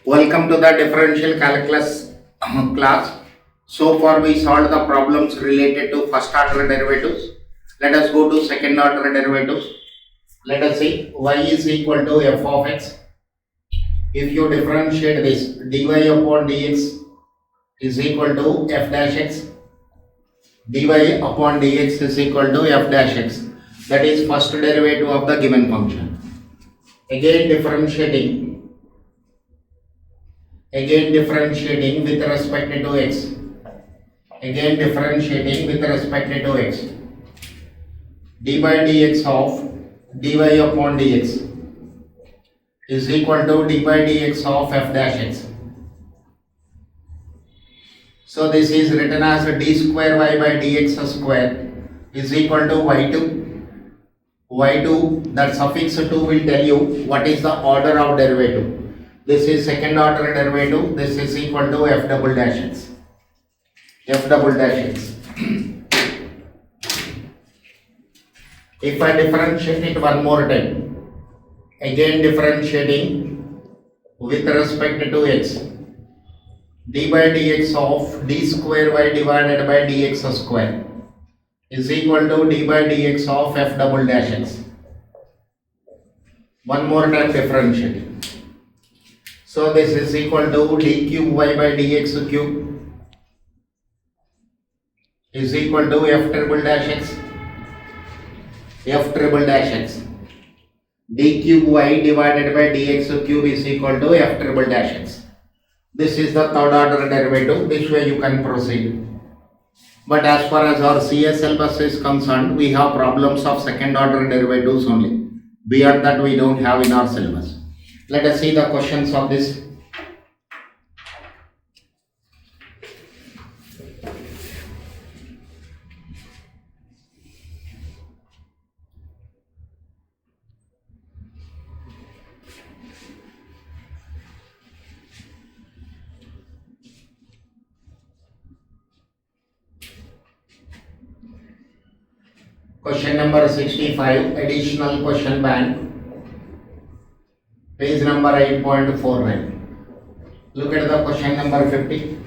Welcome to the differential calculus class. So far we solved the problems related to first order derivatives. Let us go to second order derivatives. Let us see y is equal to f of x. If you differentiate this, dy upon dx is equal to f dash x. dy upon dx is equal to f dash x. That is first derivative of the given function. Again differentiating with respect to x. Again differentiating with respect to x. d by dx of dy upon dx is equal to d by dx of f dash x. So this is written as d square y by dx square is equal to y2. y2, that suffix 2 will tell you what is the order of derivative. This is second order derivative. This is equal to f double dash x. F double dash x. If I differentiate it one more time, again differentiating with respect to x, d by dx of d square y divided by dx square is equal to d by dx of f double dash x. One more time differentiating. So this is equal to d cube y by dx cube is equal to f triple dash x. F triple dash x. d cube y divided by dx cube is equal to f triple dash x. This is the third order derivative. This way you can proceed. But as far as our CS syllabus is concerned, we have problems of second order derivatives only. Beyond that, we don't have in our syllabus. Let us see the questions of this. Question number 65, additional question bank, page number 8.49. Look at the question number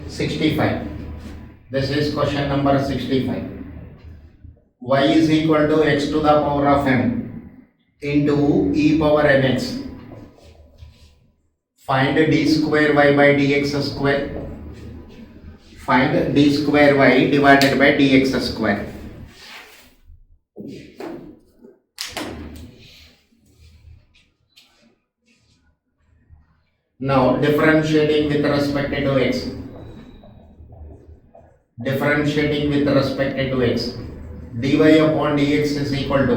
65. This is question number 65. Y is equal to x to the power of m into e power nx. Find d square y by dx square. Find d square y divided by dx square. Now differentiating with respect to x. Differentiating with respect to x. dy upon dx is equal to,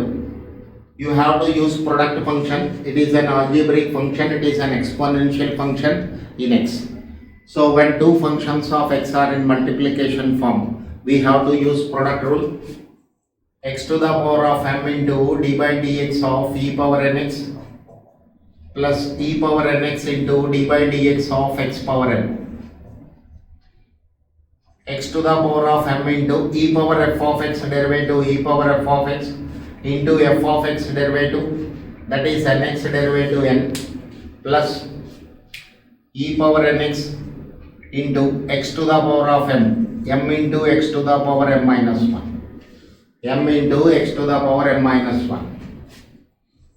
you have to use product function. It is an algebraic function. It is an exponential function in x. So when two functions of x are in multiplication form, we have to use product rule. X to the power of m into d by dx of e power nx plus e power nx into d by dx of x power n. X to the power of m into e power f of x derivative e power f of x into f of x derivative, that is nx derivative n, plus e power nx into x to the power of m into x to the power m minus 1, m into x to the power m minus 1.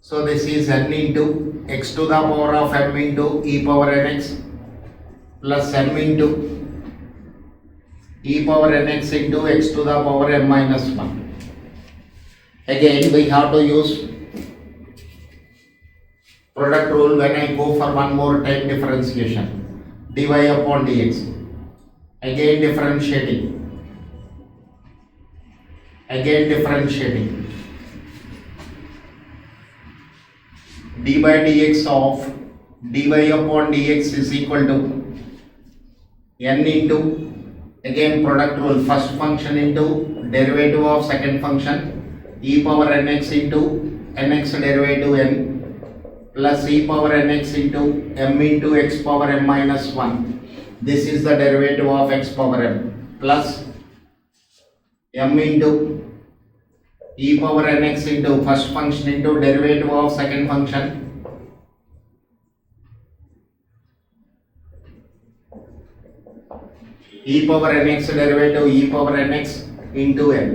So this is n into x to the power of m into e power nx plus m into e power nx into x to the power m minus 1. Again we have to use product rule when I go for one more time differentiation. dy upon dx. Again differentiating. d by dx of dy upon dx is equal to n into, again product rule, first function into derivative of second function e power nx into nx derivative n plus e power nx into m into x power m minus 1. This is the derivative of x power m plus m into e power nx into first function into derivative of second function e power nx derivative e power nx into n.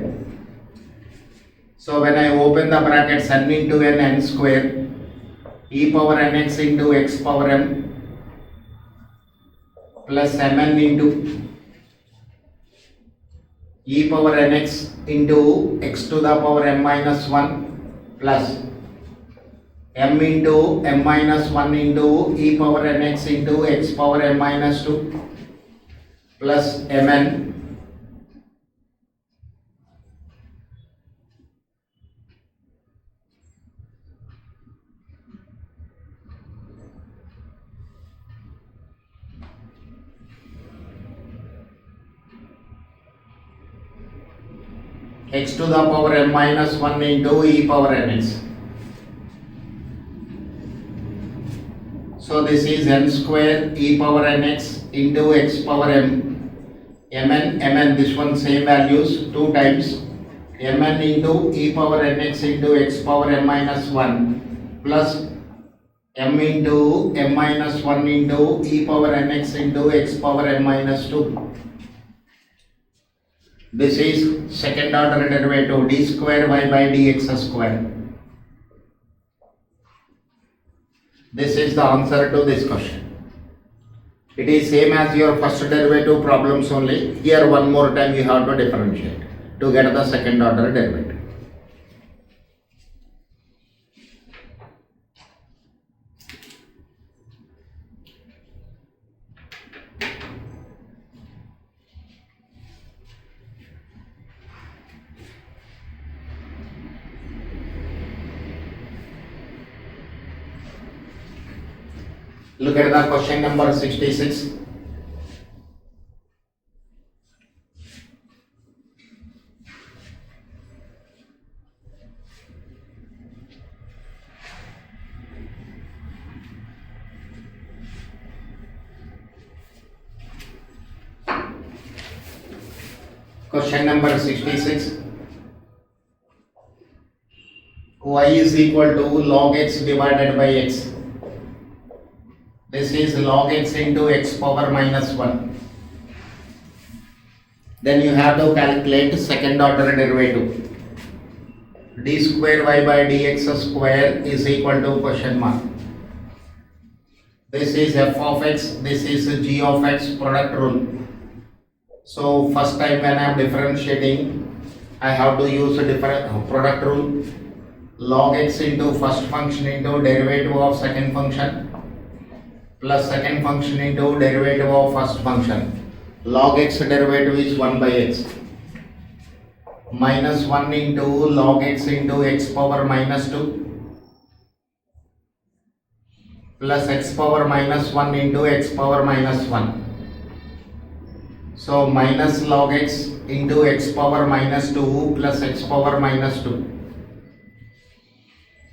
So when I open the brackets n into n square e power nx into x power m plus mn into e power nx into x to the power m minus 1 plus m into m minus 1 into e power nx into x power m minus 2 plus mn x to the power m minus 1 into e power nx. So this is n square e power nx into x power m mn this one same values 2 times mn into e power nx into x power m minus 1 plus m into m minus 1 into e power nx into x power m minus 2. This is second order derivative d square y by dx square. This is the answer to this question. It is same as your first derivative problems only. Here one more time you have to differentiate to get the second order derivative. Look at the question number 66. Question number 66. Y is equal to log x divided by x. This is log x into x power minus 1. Then you have to calculate second order derivative. D square y by dx square is equal to question mark. This is f of x, this is g of x product rule. So first time when I am differentiating, I have to use a different product rule. Log x into first function into derivative of second function plus second function into derivative of first function. Log x derivative is 1 by x minus 1 into log x into x power minus 2 plus x power minus 1 into x power minus 1. So minus log x into x power minus 2 plus x power minus 2.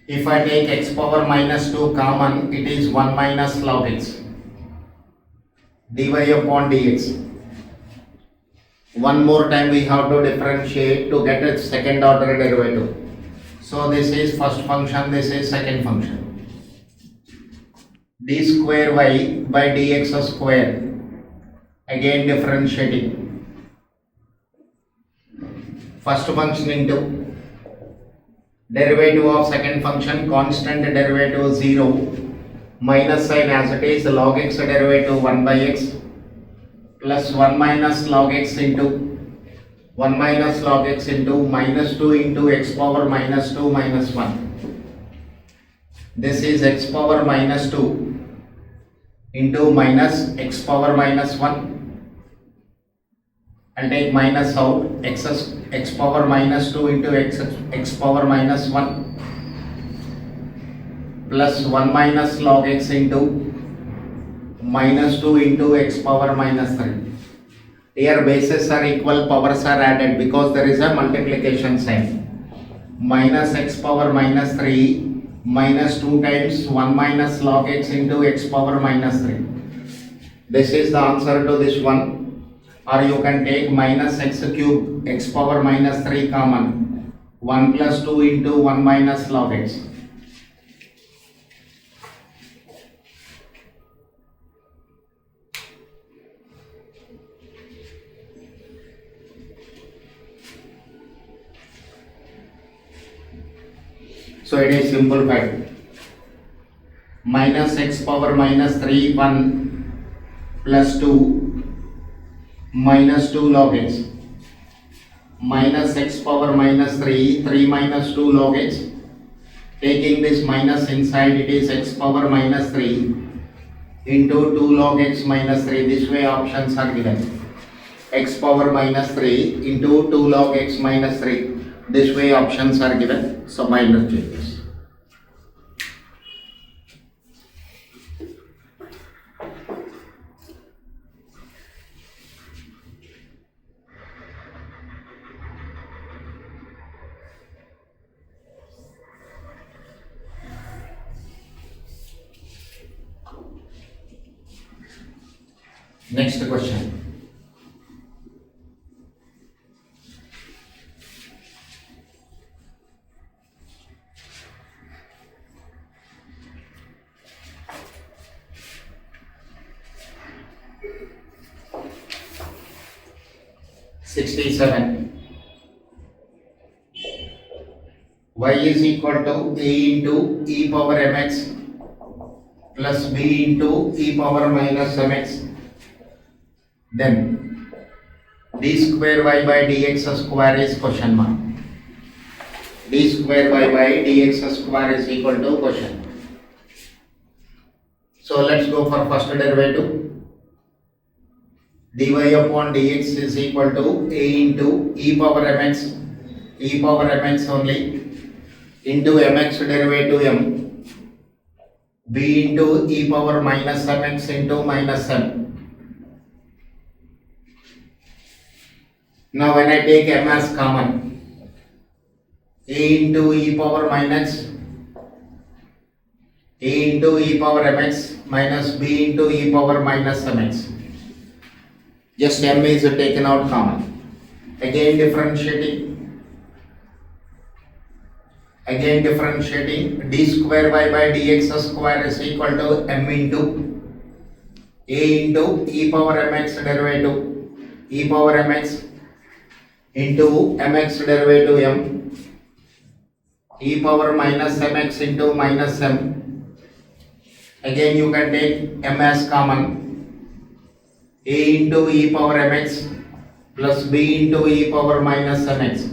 If I take x power minus 2 common, it is 1 minus log x dy upon dx. One more time we have to differentiate to get its second order derivative. So this is first function, this is second function. D square y by dx square. Again differentiating. First function into derivative of second function, constant derivative 0, minus sign as it is log x derivative 1 by x plus 1 minus log x into 1 minus log x into minus 2 into x power minus 2 minus 1. This is x power minus 2 into minus x power minus 1. I'll take minus out, x power minus 2 into x power minus 1 plus 1 minus log x into minus 2 into x power minus 3. Here bases are equal, powers are added because there is a multiplication sign. Minus x power minus 3 minus 2 times 1 minus log x into x power minus 3. This is the answer to this one. Or you can take minus x cube x power minus 3 common, 1 plus 2 into 1 minus log x. So it is simplified. Minus x power minus 3 1 plus 2 minus 2 log x minus x power minus 3 3 minus 2 log x. Taking this minus inside, it is x power minus 3 into 2 log x minus 3. This way options are given. X power minus 3 into 2 log x minus 3. This way options are given. So minor changes. Next question. Y is equal to a into e power mx plus b into e power minus mx. Then d square y by dx square is question mark. D square y by dx square is equal to question. So let's go for first derivative. Dy upon dx is equal to a into e power mx only into mx derivative m, b into e power minus mx into minus m. Now when I take m as common, a into e power minus a into e power mx minus b into e power minus mx. Just m is taken out common. Again differentiating. D square y by dx square is equal to m into a into e power mx derivative e power mx into mx derivative m e power minus mx into minus m. Again you can take m as common. A into e power mx plus b into e power minus mx.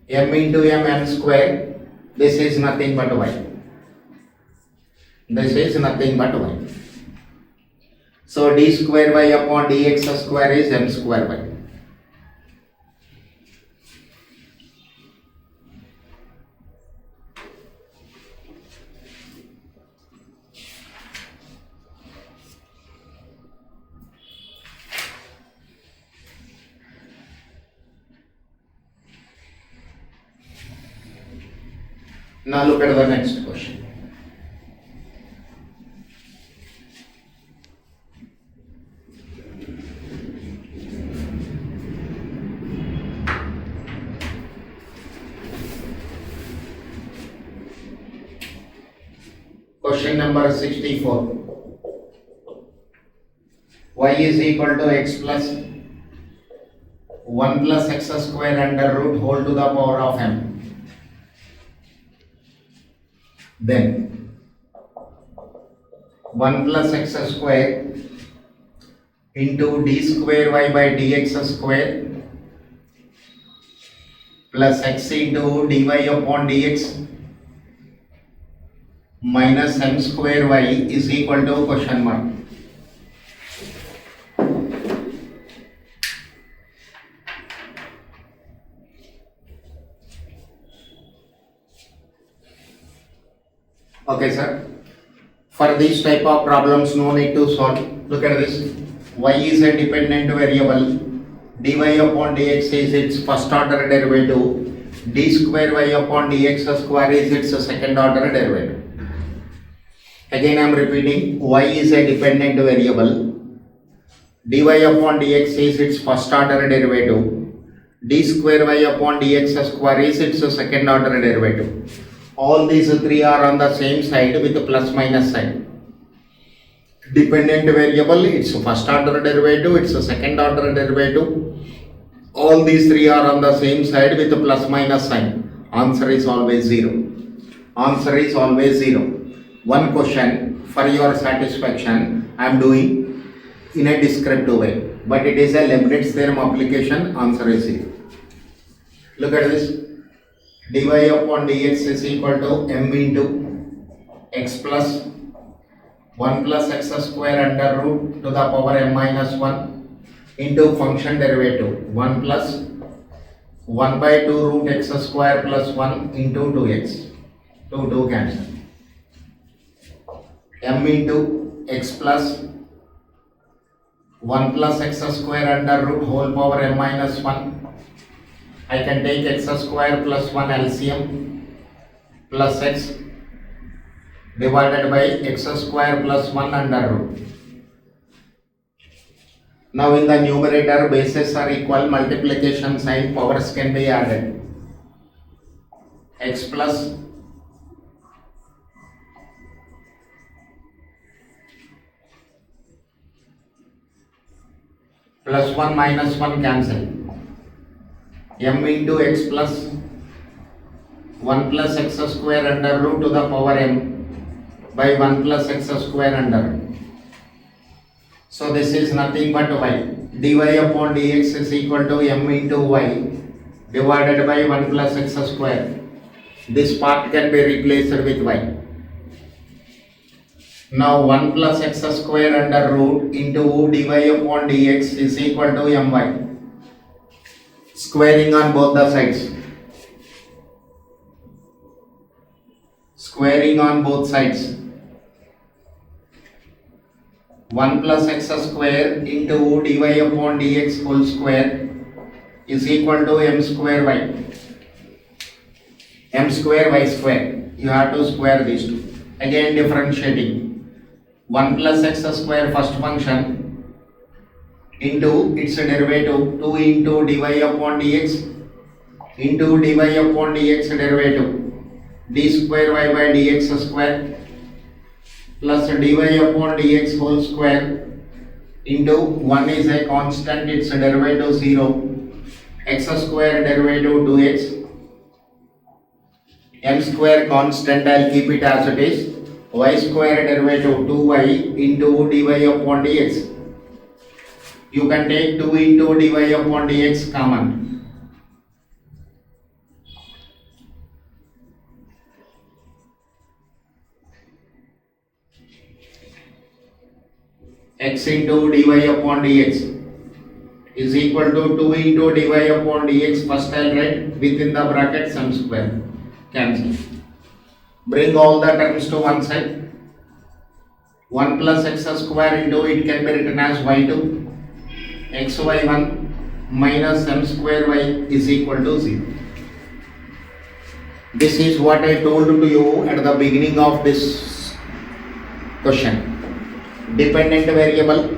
M into m square. This is nothing but y. This is nothing but y. So d square y upon dx square is m square y. Now look at the next question. Question number 64. Y is equal to x plus 1 plus x square under root whole to the power of m. Then 1 plus x square into d square y by dx square plus x into dy upon dx minus m square y is equal to question mark. Okay, sir. For these type of problems, no need to solve. Look at this. Y is a dependent variable. Dy upon dx is its first order derivative. D square y upon dx square is its second order derivative. Again, I am repeating. Y is a dependent variable. Dy upon dx is its first order derivative. D square y upon dx square is its second order derivative. All these three are on the same side with the plus minus sign. Dependent variable, its first order derivative, its second order derivative. All these three are on the same side with the plus minus sign. Answer is always 0. Answer is always 0. One question for your satisfaction I am doing in a descriptive way, but it is a Leibniz theorem application. Answer is 0. Look at this. dy upon dx is equal to m into x plus 1 plus x square under root to the power m minus 1 into function derivative 1 plus 1 by 2 root x square plus 1 into 2x. 2 cancel. M into x plus 1 plus x square under root whole power m minus 1. I can take x square plus 1 LCM plus x divided by x square plus 1 under root. Now in the numerator bases are equal, multiplication sign, powers can be added. X plus plus 1 minus 1 cancel. M into x plus 1 plus x square under root to the power m by 1 plus x square under root. So this is nothing but y. dy upon dx is equal to m into y divided by 1 plus x square. This part can be replaced with y. Now 1 plus x square under root into dy upon dx is equal to my. Squaring on both the sides. Squaring on both sides. 1 plus x square into dy upon dx whole square is equal to m square y. M square y square. You have to square these two. Again differentiating. 1 plus x square first function into its derivative 2 into dy upon dx into dy upon dx derivative d square y by dx square plus dy upon dx whole square into 1 is a constant, its derivative 0, x square derivative 2x, m square constant, I'll keep it as it is, y square derivative 2y into dy upon dx. You can take 2 into dy upon dx common. X into dy upon dx is equal to 2 into dy upon dx. First I'll write within the bracket sum square. Cancel. Bring all the terms to one side. 1 plus x square into it can be written as y2. xy1 minus m square y is equal to 0. This is what I told to you at the beginning of this question. Dependent variable,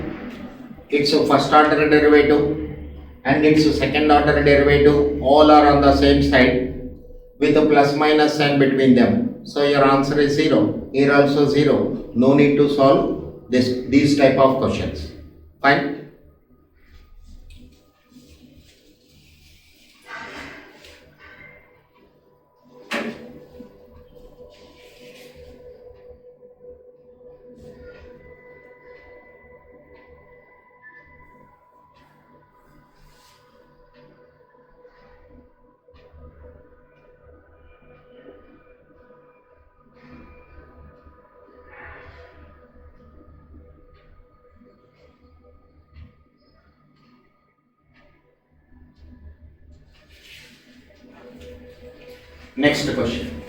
its first order derivative and its second order derivative all are on the same side with a plus minus sign between them. So your answer is 0. Here also 0. No need to solve these type of questions. Fine. Next question.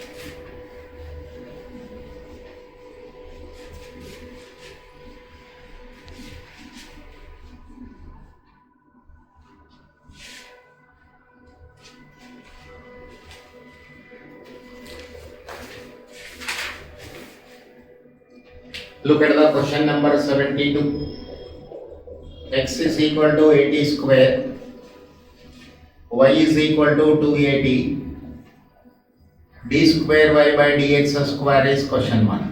Look at the question number 72. X is equal to 80 square, y is equal to 280. D square y by dx square is question 1.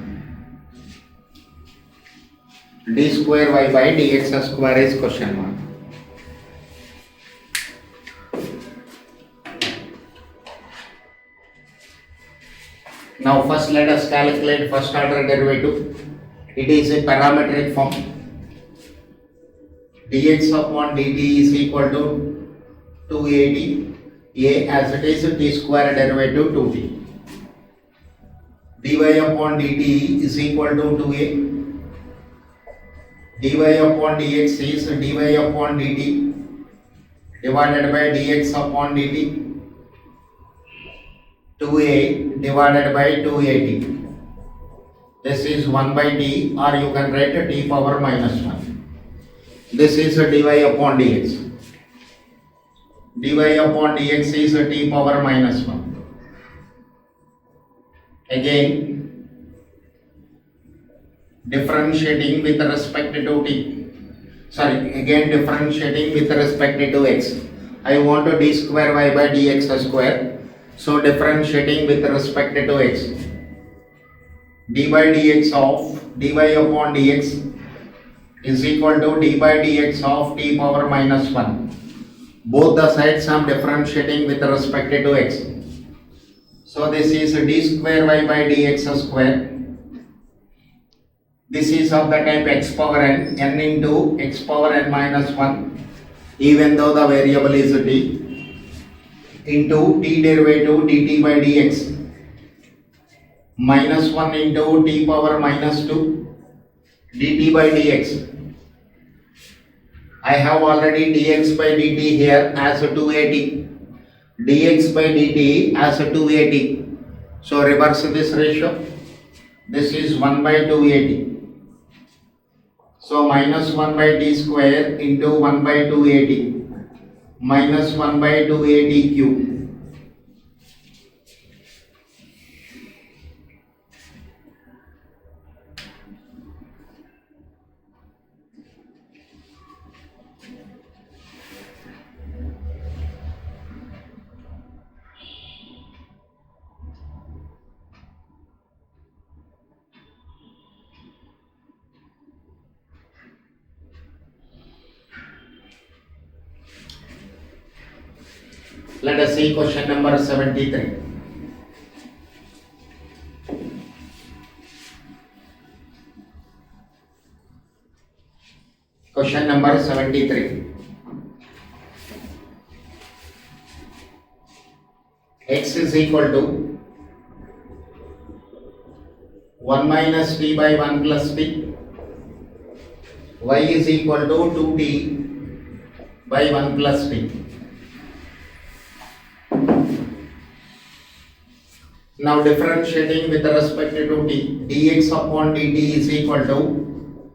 D square y by dx square is question 1. Now first let us calculate first order derivative. It is a parametric form. dx upon dt is equal to 280 a as it is t square derivative 2t. dy upon dt is equal to 2a. dy upon dx is dy upon dt divided by dx upon dt 2a divided by 280. This is 1 by t, or you can write t power minus 1. This is dy upon dx. dy upon dx is t power minus 1. Again, differentiating with respect to t. Again differentiating with respect to x. I want to d square y by dx square. So differentiating with respect to x. d by dx of dy upon dx is equal to d by dx of t power minus 1. Both the sides I am differentiating with respect to x. So this is d square y by dx square. This is of the type x power n into x power n minus 1, even though the variable is t, into t derivative dt by dx minus 1 into t power minus 2 dt by dx. I have already dx by dt here as 280, dx by dt as 280. So reverse this ratio. This is 1 by 280. So minus 1 by t square into 1 by 280 minus 1 by 280 cube. Let us see question number 73. Question number 73. X is equal to 1 minus t by 1 plus t. Y is equal to 2t by 1 plus t. Now differentiating with respect to t, dx upon dt is equal to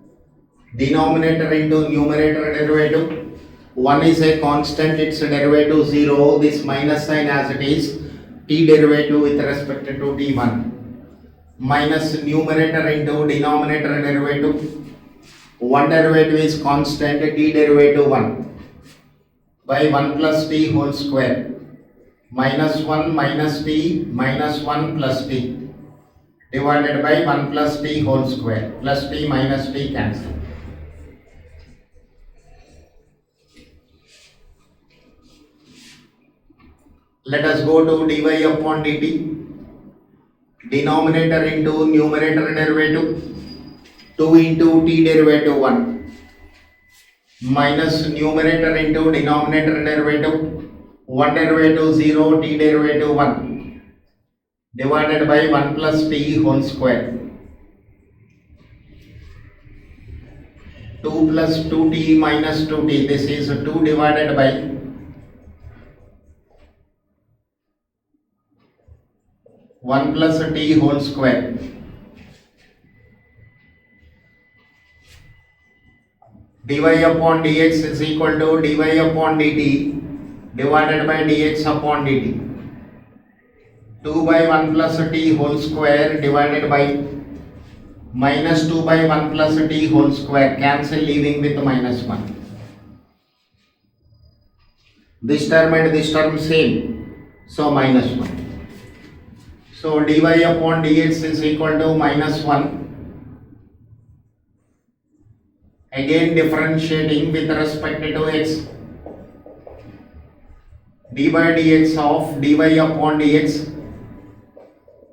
denominator into numerator derivative. 1 is a constant, its derivative 0, this minus sign as it is, t derivative with respect to t1, minus numerator into denominator derivative. 1 derivative is constant, t derivative 1 by 1 plus t whole square. Minus 1 minus t minus 1 plus t divided by 1 plus t whole square. Plus t minus t cancel. Let us go to dy upon dt. Denominator into numerator derivative 2 into t derivative 1 minus numerator into denominator derivative 1 derivative 0 t derivative 1 divided by 1 plus t whole square. 2 plus 2t minus 2t, this is 2 divided by 1 plus t whole square. dy upon dx is equal to dy upon dt divided by dx upon dt. 2 by 1 plus t whole square divided by minus 2 by 1 plus t whole square, cancel leaving with minus 1. This term and this term same, so minus 1. So dy upon dx is equal to minus 1. Again differentiating with respect to x. d by dx of dy upon dx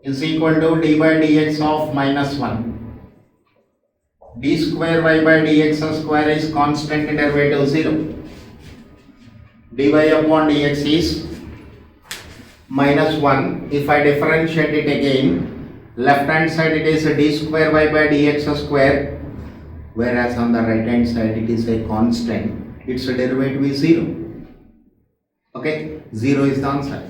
is equal to d by dx of minus 1. D square y by dx square is constant derivative 0. dy upon dx is minus 1. If I differentiate it again, left hand side it is d square y by dx square, whereas on the right hand side it is a constant. Its derivative is 0. Okay, 0 is the answer.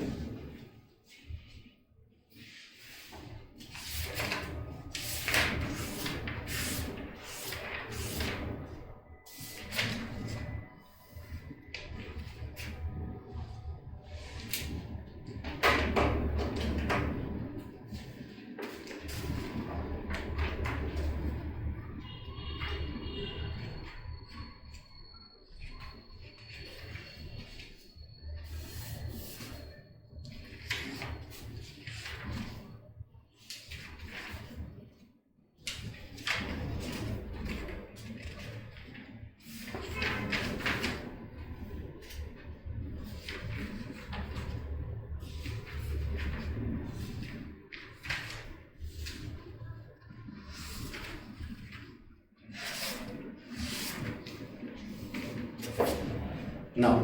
Now,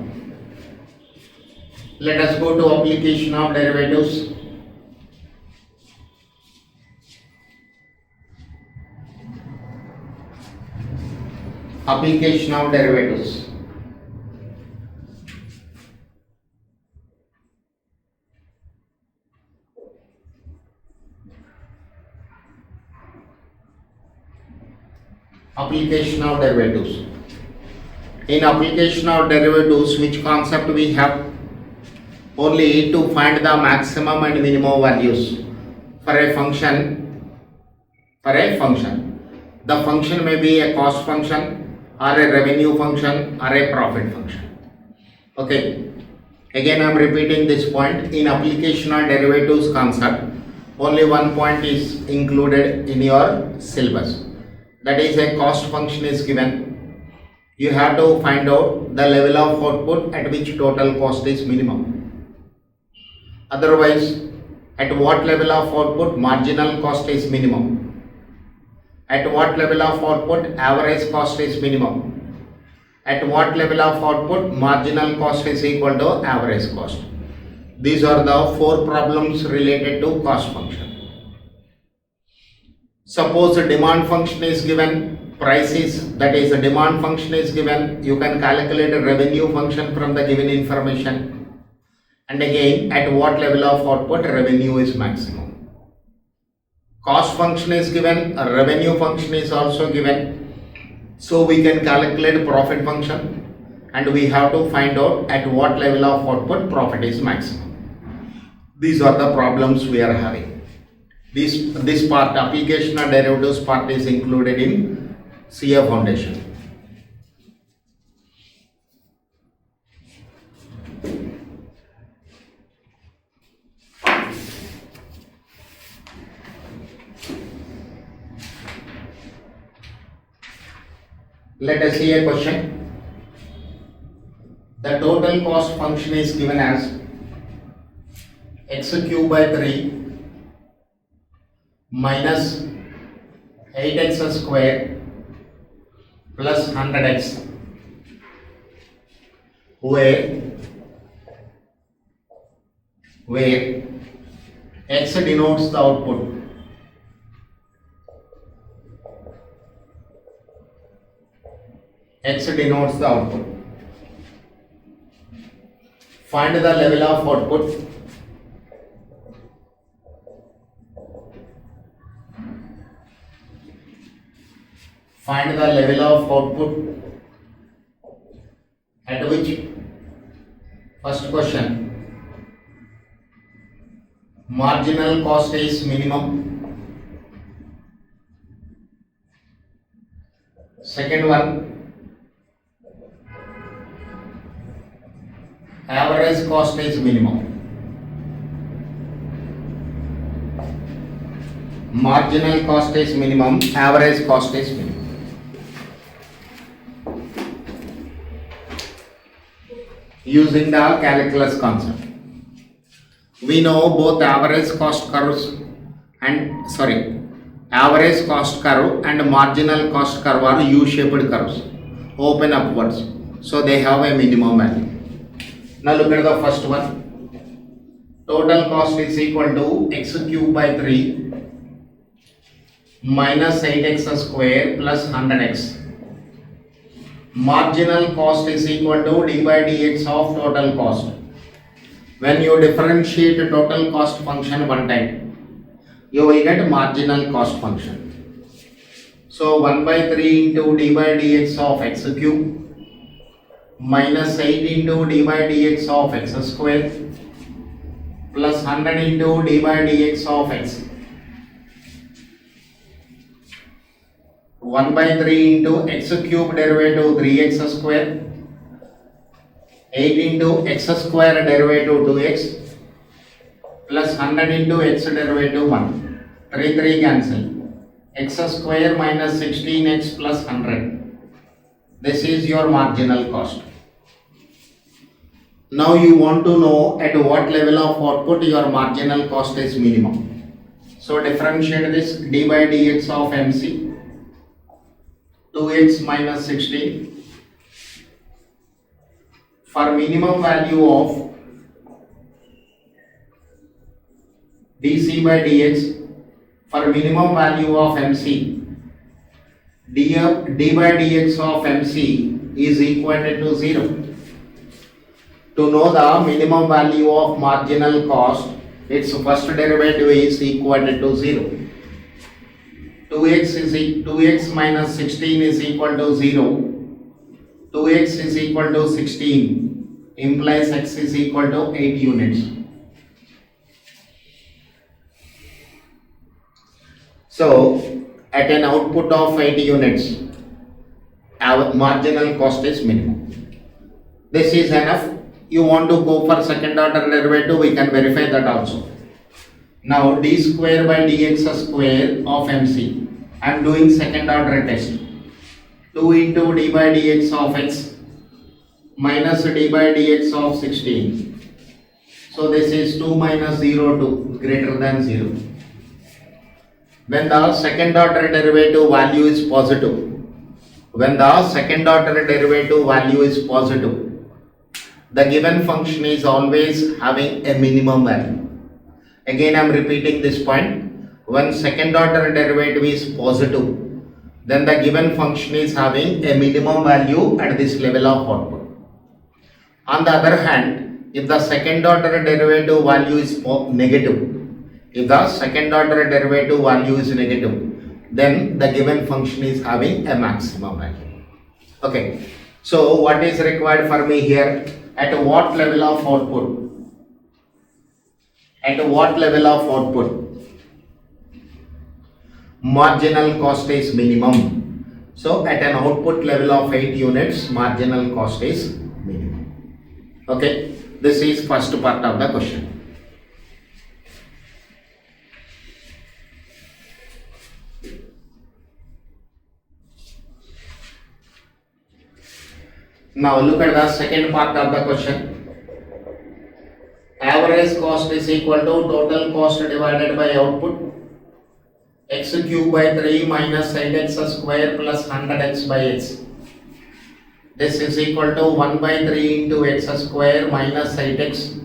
let us go to application of derivatives. Application of derivatives. Application of derivatives. In application of derivatives, which concept we have? Only to find the maximum and minimum values for a function. The function may be a cost function or a revenue function or a profit function. Okay. Again I am repeating this point. In application of derivatives concept, only one point is included in your syllabus. That is, a cost function is given. You have to find out the level of output at which total cost is minimum. Otherwise, at what level of output marginal cost is minimum? At what level of output average cost is minimum? At what level of output marginal cost is equal to average cost? These are the 4 problems related to cost function. Suppose a demand function is given. Prices, that is a demand function is given, you can calculate a revenue function from the given information, and again at what level of output revenue is maximum. Cost function is given, a revenue function is also given, so we can calculate profit function and we have to find out at what level of output profit is maximum. These are the problems we are having. This part, application of derivatives part, is included in CA Foundation. Let us see a question. The total cost function is given as x cube by 3 minus 8x square plus 100x, where x denotes the output, Find the level of output. Find the level of output at which, first question, marginal cost is minimum. Second one, average cost is minimum. Marginal cost is minimum, average cost is minimum. Using the calculus concept, we know both average cost curves and average cost curve and marginal cost curve are U-shaped curves, open upwards. So they have a minimum value. Now look at the first one. Total cost is equal to x cube by 3 minus 8x square plus 100x. Marginal cost is equal to d by dx of total cost. When you differentiate total cost function one time, you will get marginal cost function. So 1 by 3 into d by dx of x cube minus 8 into d by dx of x square plus 100 into d by dx of x. 1 by 3 into x cube derivative 3x square, 8 into x square derivative 2x plus 100 into x derivative 1. 3 cancel. X square minus 16x plus 100. This is your marginal cost. Now you want to know at what level of output your marginal cost is minimum. So differentiate this d by dx of MC, 2x minus 16. For minimum value of dc by dx, for minimum value of MC, d by dx of MC is equal to 0. To know the minimum value of marginal cost, its first derivative is equal to 0. 2x minus 16 is equal to 0. 2x is equal to 16 implies x is equal to 8 units. So at an output of 8 units, our marginal cost is minimum. This is enough. You want to go for second order derivative, we can verify that also. Now d square by dx square of MC. I am doing second order test. 2 into d by dx of x minus d by dx of 16. So this is 2 minus 0 2 greater than 0. When the second order derivative value is positive, the given function is always having a minimum value. Again I am repeating this point. When second order derivative is positive, then the given function is having a minimum value at this level of output. On the other hand, if the second order derivative value is negative, then the given function is having a maximum value. Okay. So what is required for me here? At what level of output? Marginal cost is minimum. So at an output level of 8 units, marginal cost is minimum. Okay. This is first part of the question. Now look at the second part of the question. Average cost is equal to total cost divided by output, x cube by 3 minus 8x square plus 100x by x. This is equal to 1 by 3 into x square minus 8x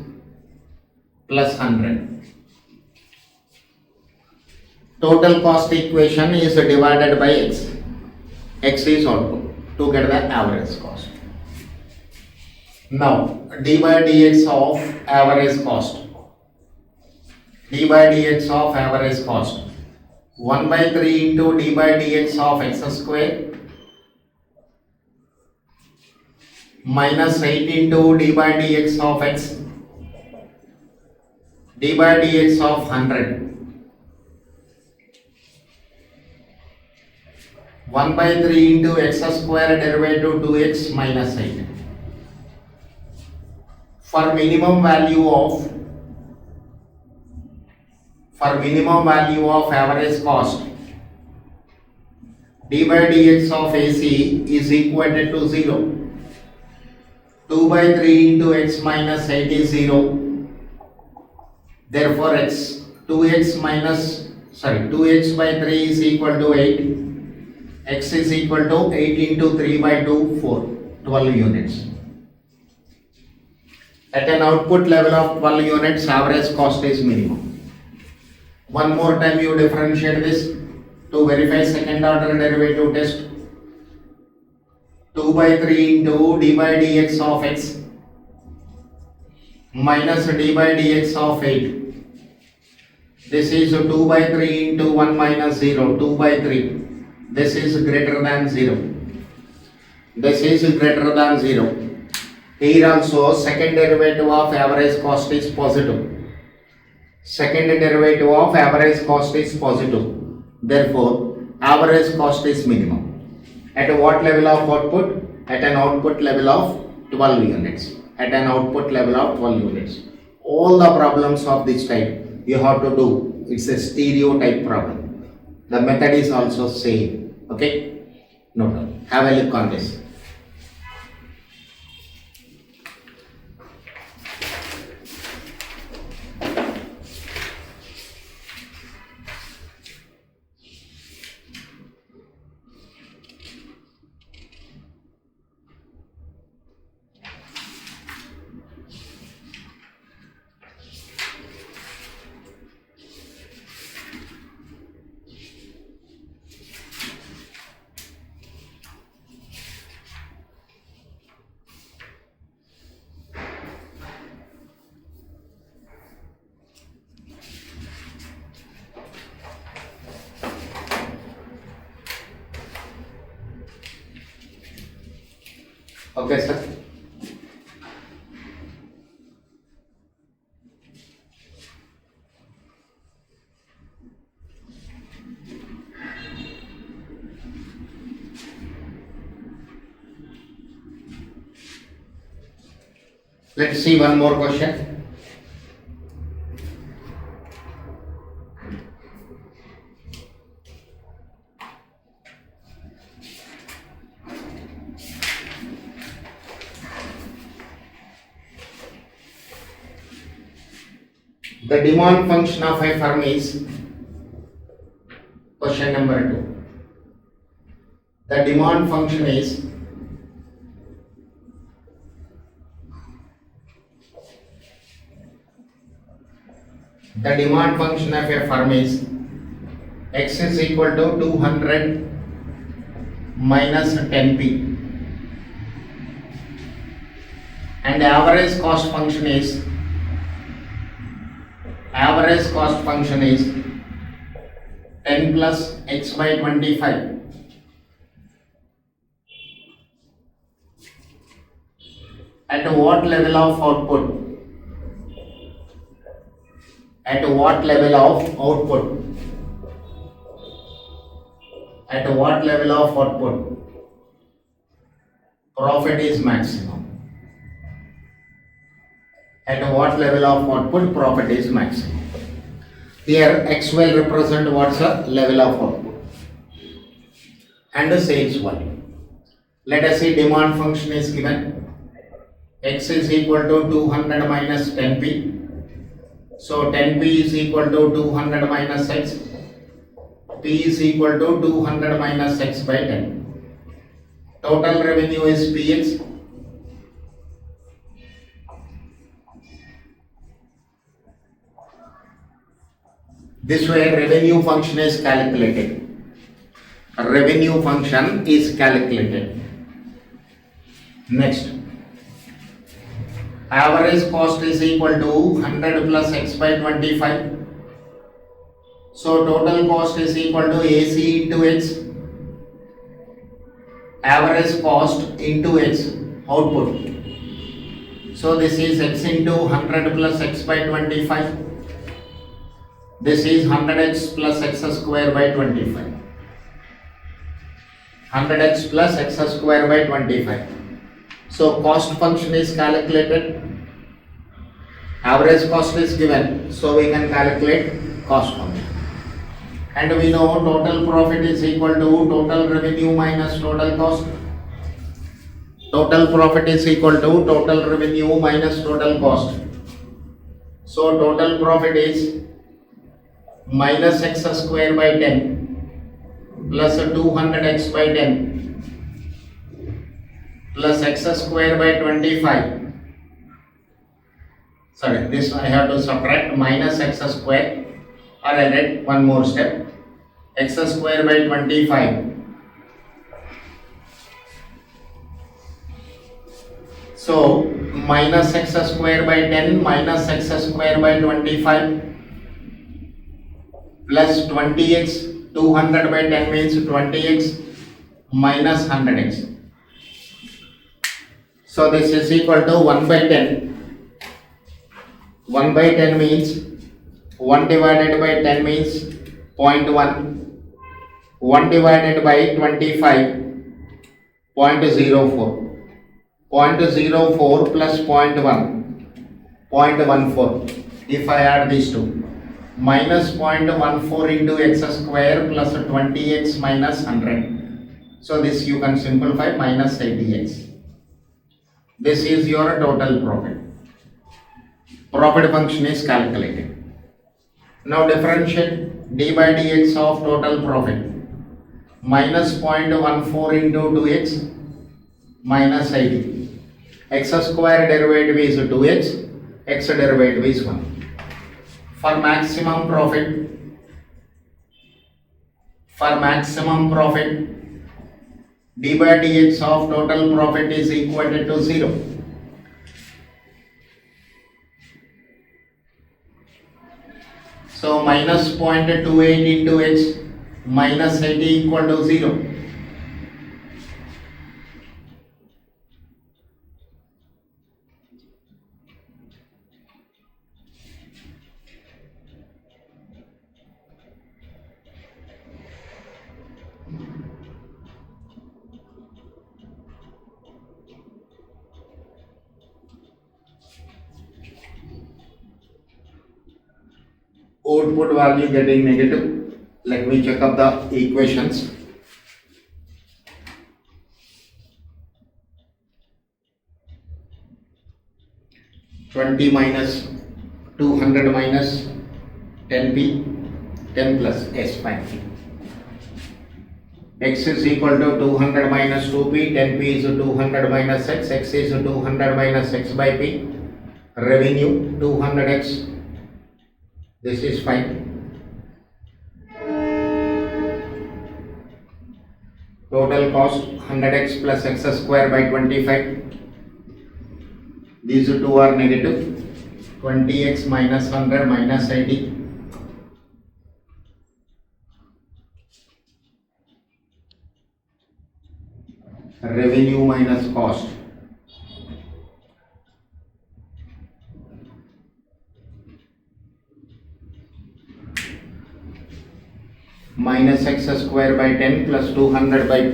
plus 100. Total cost equation is divided by x. X is output to get the average cost. Now d by dx of average cost. 1 by 3 into d by dx of x square minus 8 into d by dx of x, d by dx of 100. 1 by 3 into x square derivative 2x minus 8. For minimum value of average cost, d by dx of AC is equal to 0. 2 by 3 into x minus 8 is 0. Therefore x 2x minus sorry, 2x by 3 is equal to 8. X is equal to 8 into 3 by 2, 4, 12 units. At an output level of 12 units, average cost is minimum. One more time you differentiate this to verify second order derivative test. 2 by 3 into d by dx of x minus d by dx of 8. This is 2 by 3 into 1 minus 0, 2 by 3. This is greater than 0. This is greater than 0. Here also second derivative of average cost is positive. Second derivative of average cost is positive. Therefore, average cost is minimum. At what level of output? At an output level of 12 units. At an output level of 12 units. All the problems of this type you have to do. It's a stereotype problem. The method is also same. Okay? Note. Have a look on this. Okay, sir. Let's see one more question. The demand function of a firm is question number 2. The demand function is x is equal to 200 minus 10p and average cost function is 10 plus x by 25. At what level of output? At what level of output? At what level of output profit is maximum? At what level of output profit is maximum? Here x will represent what's the level of output and the sales volume. Let us see demand function is given. X is equal to 200 minus 10p. So 10p is equal to 200 minus x. P is equal to 200 minus x by 10. Total revenue is Px. This way revenue function is calculated. Revenue function is calculated. Next. Average cost is equal to 100 plus x by 25. So total cost is equal to AC into x. Average cost into x output. So this is x into 100 plus x by 25. This is 100x plus x square by 25. 100x plus x square by 25. So cost function is calculated. Average cost is given. So we can calculate cost function. And we know total profit is equal to total revenue minus total cost. Total profit is equal to total revenue minus total cost. So total profit is minus x square by 10 plus 200x by 10 plus x square by 25. Sorry, this I have to subtract minus x square, or I read one more step, x square by 25. So minus x square by 10 minus x square by 25 plus 20x, 200 by 10 means 20x minus 100x. So this is equal to 1 by 10. 1 by 10 means 1 divided by 10 means 0.1. 1 divided by 25, 0.04. 0.04 plus 0.1, 0.14. If I add these two, minus 0.14 into x square plus 20x minus 100. So this you can simplify, minus 80x. This is your total profit. Profit function is calculated. Now differentiate d by dx of total profit. Minus 0.14 into 2x minus 80. X square derivative is 2x, x derivative is 1. For maximum profit, d by dx of total profit is equal to 0. So minus 0.28 into x minus 80 equal to 0. Output value getting negative. Let me check up the equations. $20 minus 200 minus 10p, 10 plus s by p. X is equal to 200 minus 2p, 10p is 200 minus x, x is 200 minus x by p. Revenue 200x. This is fine. Total cost 100x plus x square by 25. These two are negative. 20x minus 100 minus 80. Revenue minus cost. Minus x square by 10 plus 200 by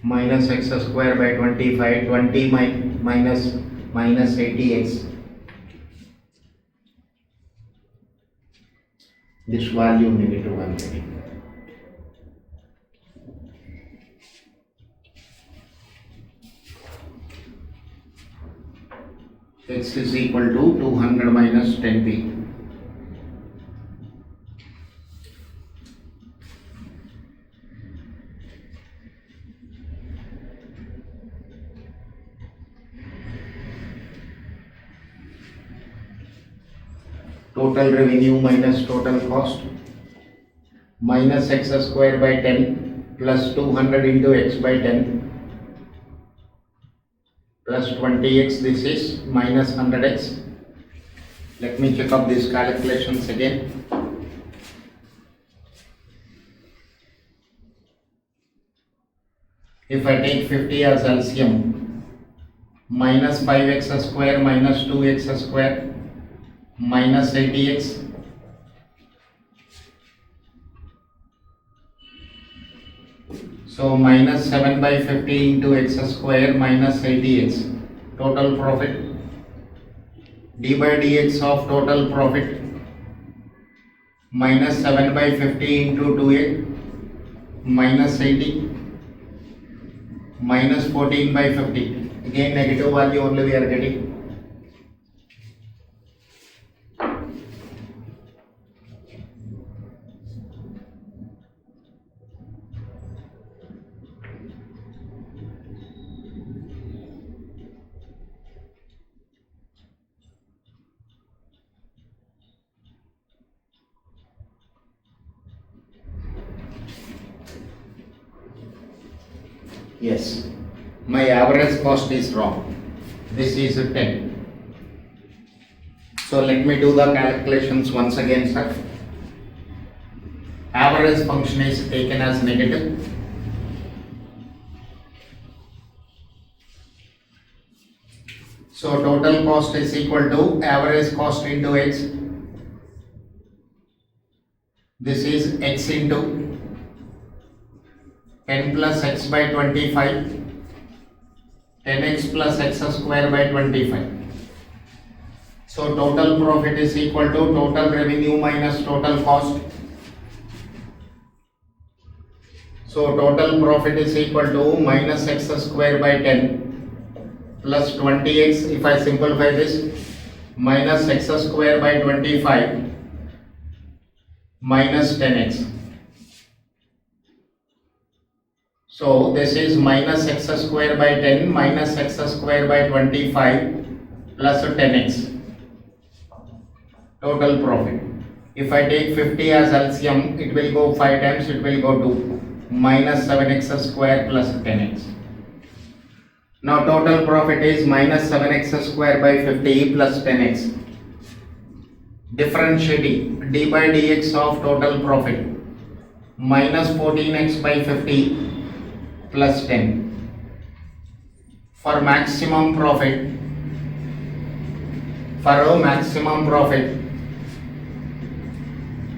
minus x square by 25, 20 minus 80x. This value negative 130. X is equal to 200 minus 10p. Total revenue minus total cost, minus x square by 10 plus 200 into x by 10 plus 20x, this is minus 100x. Let me check up these calculations again. If I take 50 as LCM, minus 5x square minus 2x square minus 80x so minus 7 by 50 into x square minus 80x. Total profit, d by dx of total profit minus 7 by 50 into 2a minus 80 minus 14 by 50. Again negative value only we are getting. Yes, my average cost is wrong. This is 10. So let me do the calculations once again, sir. Average function is taken as negative. So total cost is equal to average cost into x. This is x into 10 plus x by 25, 10x plus x square by 25. So total profit is equal to total revenue minus total cost. So total profit is equal to minus x square by 10 plus 20x, if I simplify this, minus x square by 25 minus 10x. So this is minus x square by 10 minus x square by 25 plus 10x. Total profit. If I take 50 as LCM, it will go 5 times, it will go to minus 7x square plus 10x. Now total profit is minus 7x square by 50 plus 10x. Differentiating d by dx of total profit minus 14x by 50 plus 10. For maximum profit,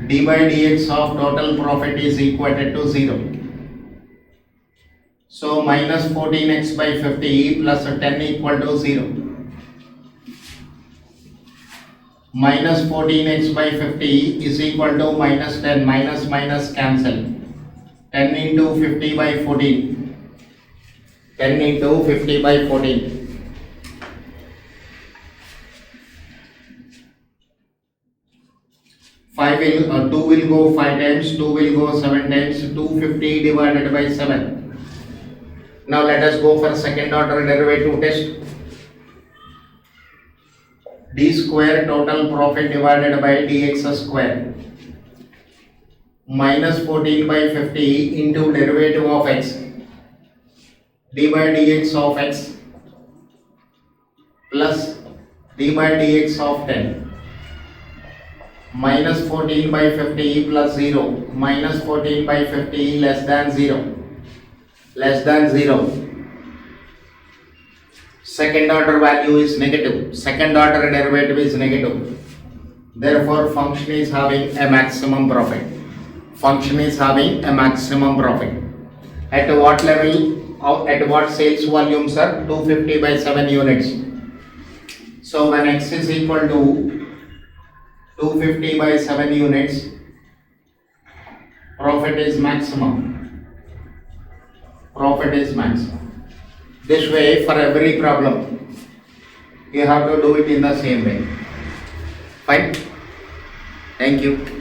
d by dx of total profit is equated to 0. So minus 14x by 50 plus 10 equal to 0. Minus 14x by 50 is equal to minus 10, minus cancel. 10 into 50 by 14. 10 into 50 by 14. 2 will go 5 times, 2 will go 7 times, 250 divided by 7. Now let us go for second order derivative test. D square total profit divided by dx square minus 14 by 50 into derivative of x, d by dx of x plus d by dx of 10 minus 14 by 50 plus 0 minus 14 by 50 less than 0. Second order value is negative. Second order derivative is negative. Therefore, function is having a maximum profit. At what level? At what sales volume, sir? 250 by 7 units. So when x is equal to 250 by 7 units, profit is maximum. This way, for every problem, you have to do it in the same way. Fine. Thank you.